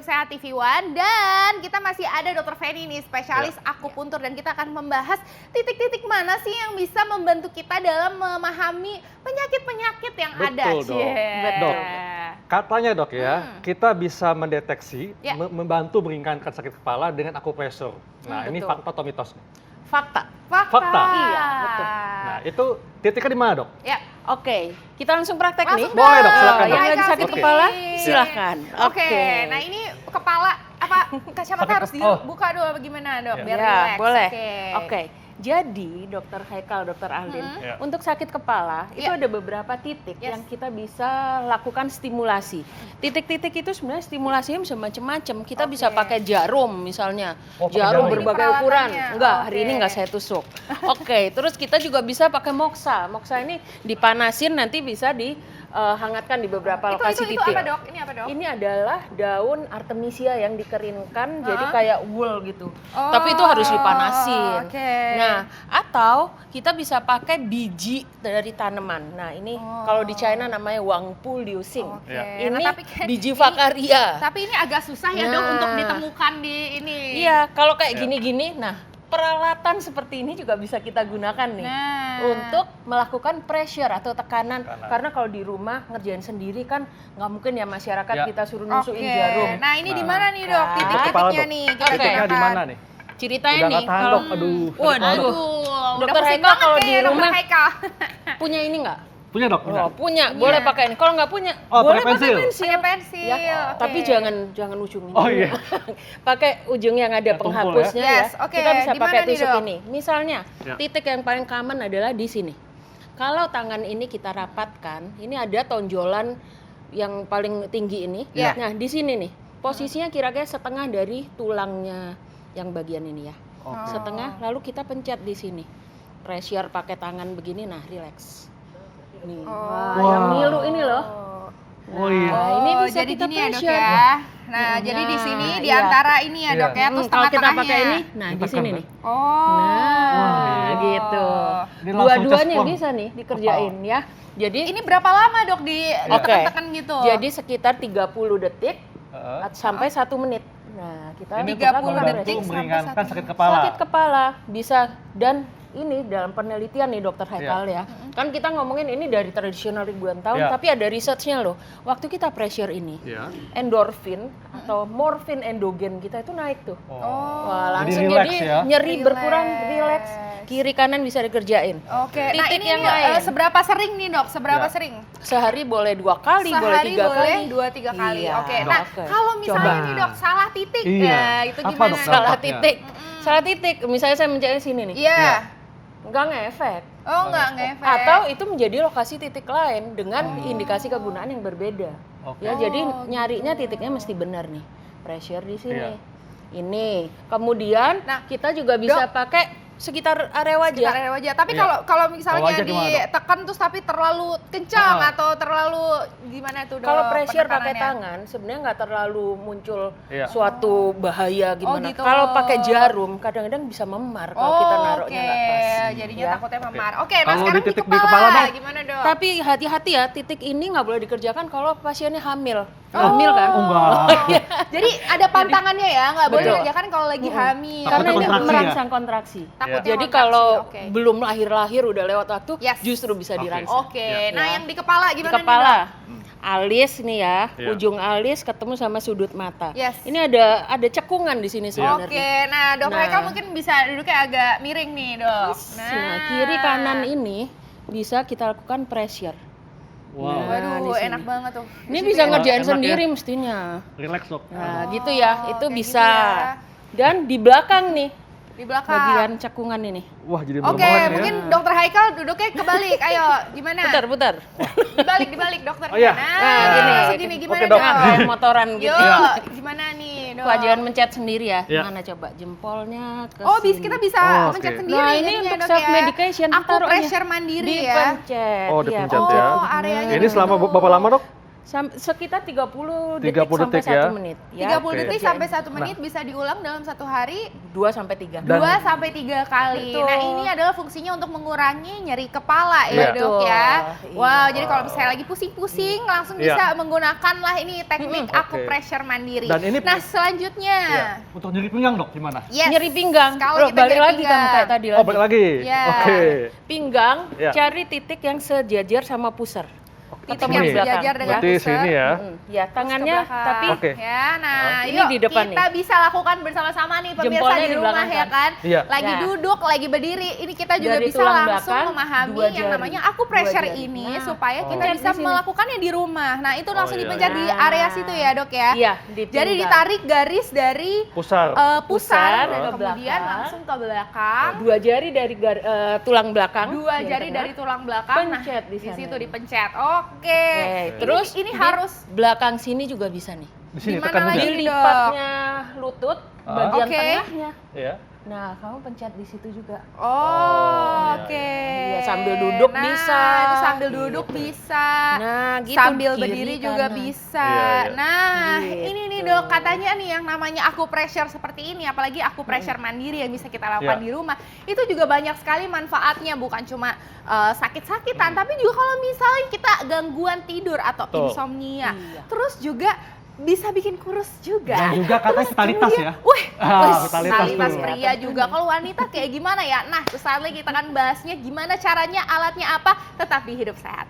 YouTube Sehat TV One dan kita masih ada Dr. Feni nih, spesialis akupuntur dan kita akan membahas titik-titik mana sih yang bisa membantu kita dalam memahami penyakit-penyakit yang ada. Betul dok. Dok, katanya dok ya, kita bisa mendeteksi, membantu meringankan sakit kepala dengan akupressure. Nah ini fakta atau mitos? Fakta. Fakta. Iya, betul. Nah itu titiknya di mana dok? Ya. Oke, kita langsung praktek nih. Boleh dok, silakan. Yang lagi sakit kepala, silahkan. Oke, nah ini kepala apa kacamata harus dibuka dulu apa gimana dok? Biar Ya, relax. boleh. Oke. Oke. Jadi, Dokter Haikal, Dokter Ahlin, untuk sakit kepala itu ada beberapa titik yang kita bisa lakukan stimulasi. Titik-titik itu sebenarnya stimulasinya bisa macam-macam. Kita bisa pakai jarum misalnya, jarum berbagai ukuran. Enggak, hari ini enggak saya tusuk. Oke, terus kita juga bisa pakai moksa. Moksa ini dipanasin nanti bisa dihangatkan di beberapa lokasi titik. Itu apa dok? Ini apa dok? Ini adalah daun artemisia yang dikeringkan jadi kayak wool gitu. Tapi itu harus dipanasin. Nah, atau kita bisa pakai biji dari tanaman. Nah, ini kalau di China namanya Wangpu Liusing. Ini biji vakaria. Tapi ini agak susah ya dok untuk ditemukan di ini. Iya, kalau kayak gini-gini, nah peralatan seperti ini juga bisa kita gunakan nih untuk melakukan pressure atau tekanan. Karena kalau di rumah ngerjain sendiri kan nggak mungkin ya masyarakat kita suruh nusukin jarum. Nah ini di mana nih dok? Titik-titiknya nih. Titiknya di mana nih? Ceritanya nih, kalau waduh, Dokter Haikal kalau di rumah punya ini nggak? Punya dok? Punya, boleh pakai ini. Kalau nggak punya, boleh pakai pensil. Pakai pensil. Ya, tapi jangan ujung ini. Oh iya. Pakai ujung yang ada penghapusnya ya. Kita bisa pakai tusuk ini. Misalnya, titik yang paling common adalah di sini. Kalau tangan ini kita rapatkan, ini ada tonjolan yang paling tinggi ini. Nah, di sini nih, posisinya kira-kira setengah dari tulangnya yang bagian ini ya. Setengah, lalu kita pencet di sini. Pressure pakai tangan begini, nah relax. Nih. Yang milu ini loh. Nah, ini bisa jadi kita gini ya dok pressure. ya. Nah, jadi di sini di antara ini ya dok ya, terus kalau kita tengah-tengahnya. pakai ini, nah di sini nih. Nah, gitu. Dua-duanya bisa nih dikerjain ya. Jadi ini berapa lama dok ditekan gitu? Jadi sekitar 30 detik sampai 1 menit. Nah, kita 30 detik meringankan sakit kepala. Sakit kepala bisa, dan ini dalam penelitian nih Dokter Haikal ya. Kan kita ngomongin ini dari tradisional ribuan tahun, tapi ada research-nya loh. Waktu kita pressure ini, endorfin atau morfin endogen kita itu naik tuh. Wah, langsung jadi nyeri berkurang, relax. Kiri kanan bisa dikerjain. Nah ini yang seberapa sering nih dok? Seberapa sering? Sehari boleh 2 kali, boleh 3 kali. 2-3 kali. Iya. Nah kalau misalnya nih dok salah titik, itu gimana? Salah titik. Salah titik. Misalnya saya mencari sini nih. Nggak ngefek. Nggak ngefek. Atau itu menjadi lokasi titik lain dengan indikasi kegunaan yang berbeda. Ya, jadi nyarinya titiknya mesti benar nih. Pressure di sini. Ini. Kemudian kita juga bisa pakai sekitar area wajah. Tapi kalau misalnya ditekan terus tapi terlalu kencang atau terlalu gimana tuh dok? Kalau pressure pakai tangan sebenarnya nggak terlalu muncul suatu bahaya gimana. Gitu. Kalau pakai jarum kadang-kadang bisa memar kalau kita naruhnya nggak pas. Jadinya takutnya memar. Nah kalau sekarang di kepala gimana dok? Tapi hati-hati ya, titik ini nggak boleh dikerjakan kalau pasiennya hamil. Hamil kan? Jadi ada pantangannya ya, nggak boleh dikerjakan kalau lagi hamil. Karena ini merangsang kontraksi. Jadi kalau belum lahir-lahir udah lewat waktu, justru bisa dirangsang. Nah yang di kepala gimana di kepala? Alis nih ya, ujung alis ketemu sama sudut mata. Ini ada cekungan di sini sebenarnya. Nah Dok Haikal mungkin bisa duduknya agak miring nih dok. Nah kiri kanan ini bisa kita lakukan pressure. Waduh, enak banget tuh. Ini bisa ngerjain sendiri mestinya. Relax dok. Nah gitu ya, itu bisa. Dan di belakang nih. Di belakang. Bagian cekungan ini. Wah, jadi mungkin Dokter Haikal duduknya kebalik. Ayo, gimana? Putar. Dibalik dokter. Gini gimana dok? Kayak motoran gitu. Gimana nih dok? Jangan mencet sendiri ya. Mana coba jempolnya ke sini. Kita bisa mencet sendiri. Nah ini untuk self medication. Aku pressure mandiri ya. Dipencet. Dipencet ya. Areanya. Ini selama berapa lama dok? Sekitar 30 detik sampai ya? 1 menit. 30 detik sampai 1 menit bisa diulang dalam satu hari 2 sampai 3. 2 sampai 3 kali. Betul. Nah, ini adalah fungsinya untuk mengurangi nyeri kepala ya, Betul. Dok ya. Wow, Iya. jadi kalau misalnya lagi pusing-pusing langsung bisa menggunakan lah ini teknik acupressure mandiri. Dan ini nah, selanjutnya untuk nyeri pinggang, Dok, gimana? Yes. Nyeri pinggang. Kalau kita balik nyeri lagi pinggang. kamu kayak tadi Oh, balik lagi. Ya. Oke. Pinggang, Ya. cari titik yang sejajar sama pusar. titik Atau yang ini. sejajar dengan Berarti pusar. sini ya. Ya, tangannya tapi Oke. Ya, nah, Ini yuk di depan kita nih. bisa lakukan bersama-sama nih pemirsa Jempolnya di di rumah belakang ya kan. Iya. Lagi Ya. duduk, lagi berdiri, ini kita juga Dari bisa tulang langsung belakang, memahami 2 yang jari. namanya acupressure 2 jari. ini Nah, supaya kita pencet bisa di sini. melakukannya di rumah. Nah, itu langsung iya, dipencet di iya. area situ ya, Dok ya. Iya, di Jadi pinggang. ditarik garis dari Pusar. pusar Pusar dan ke kemudian belakang. langsung ke belakang. 2 jari dari tulang belakang. 2 jari tengah. dari tulang belakang. Pencet di di sana. situ dipencet. Oke. Terus ini di harus belakang sini juga bisa nih. Di sini Gimana tekan lagi? juga. Dok. Lipatnya lutut bagian Oke. tengahnya. Iya. Nah, kamu pencet di situ juga. Oh, iya, oke. Iya, sambil duduk Nah, bisa. itu sambil duduk bisa. Nah, gitu. Sambil kiri, berdiri juga kanan. bisa. Iya, iya. Nah, Gitu. ini nih Dok, katanya nih yang namanya acupressure seperti ini, apalagi acupressure mandiri yang bisa kita lakukan Iya. di rumah, itu juga banyak sekali manfaatnya, bukan cuma sakit-sakitan, tapi juga kalau misalnya kita gangguan tidur atau Betul. insomnia. Iya. Terus juga bisa bikin kurus juga. Dan juga katanya vitalitas ya. Wih, Vitalitas vitalitas tuh. pria juga. Kalau wanita kayak gimana ya? Nah, sesaat lagi kita akan bahasnya gimana caranya, alatnya apa, tetap di Hidup Sehat.